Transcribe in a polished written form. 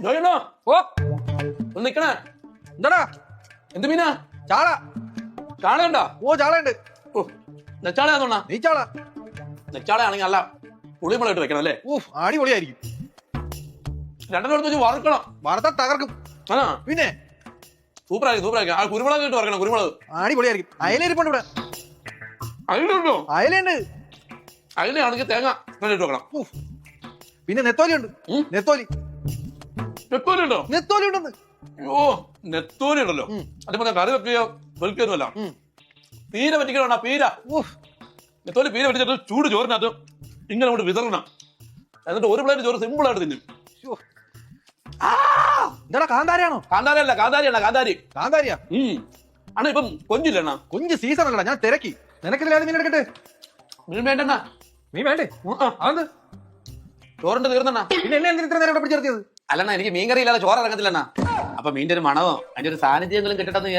ജോയിനോ ഓ ഒന്ന് നിക്കണേ. എന്താടാ? എന്ത് മീനാ? ചാള. ചാളയുണ്ടോ? ഓ ചാളയുണ്ട്. ഓ നെച്ചാളയാന്നോണ്ണ. നീ ചാള. നെച്ചാളയാണെങ്കിൽ നല്ല പുളിമുളക് ഇട്ട് വെക്കണം അല്ലേ? ഊഫ് അടിപൊളിയായിരിക്കും. രണ്ടെണ്ണം എടുത്ത് വെച്ച് വറുക്കണം. വറുത്ത തകർക്കും. ആ പിന്നെ സൂപ്പറായിരിക്കും. ആ കുരുമുളക് ഇട്ട് വറക്കണം. കുരുമുളക് അടിപൊളിയായിരിക്കും. അയലയിരിപ്പുണ്ട് ഇവിടെ. അതിലുണ്ടോ? അയലുണ്ട്. അതിലാണെങ്കിൽ തേങ്ങ ഇട്ട് വെക്കണം. ഊഫ്. പിന്നെ നെത്തോലി ഉണ്ട്. നെത്തോലി. നെത്തോലി ഉണ്ടോ? നെത്തോലി ഉണ്ടെന്ന്. ഓ നെത്തോലി ഉണ്ടല്ലോ. അതിപ്പോ ഞാൻ കറി വെക്കുകയോ വെളുക്കുകയൊന്നുമല്ല. പീര പറ്റിക്കണ പീര. ഊഫ്. നെത്തോലി പീര പറ്റിച്ചിട്ട് ചൂട് ചോറിനകത്ത് ഇങ്ങനെ കൊണ്ട് വിതറണം. എന്നിട്ട് ഒരു പ്ലേറ്റ് ചോറ് സിമ്പിൾ ആയിട്ട് തിന്നും. എന്താടാ കാന്താരിയാണോ? കാന്താരിയല്ല, കാന്താരിയാണ്. കാന്താരി. കാന്താരിയാ? അണ്ണാ ഇപ്പം കൊഞ്ചില്ല അണ്ണാ. കൊഞ്ച് സീസൺ അല്ലടാ, ഞാൻ തിരക്കി. നിനക്കില്ലാതെ മീൻ എടുക്കട്ടെ? മീൻ വേണ്ടണ്ണ. മീൻ വേണ്ടേ? അതെന്ത്? ചോറിന്റെ തീർന്നണ്ണ. പിന്നെ എന്നെ എന്തിനാ ഇത്ര നേരം ഇവിടെ പിടിച്ചെടുത്തിയത്? അല്ലണ്ണ എനിക്ക് മീൻ കറി ഇല്ലാതെ ചോറ് ഇറങ്ങത്തില്ലണ്ണ. അപ്പൊ മീൻ്റെ ഒരു മണമോ അതിന്റെ ഒരു സാന്നിധ്യങ്ങളും കിട്ടട്ടെന്ന്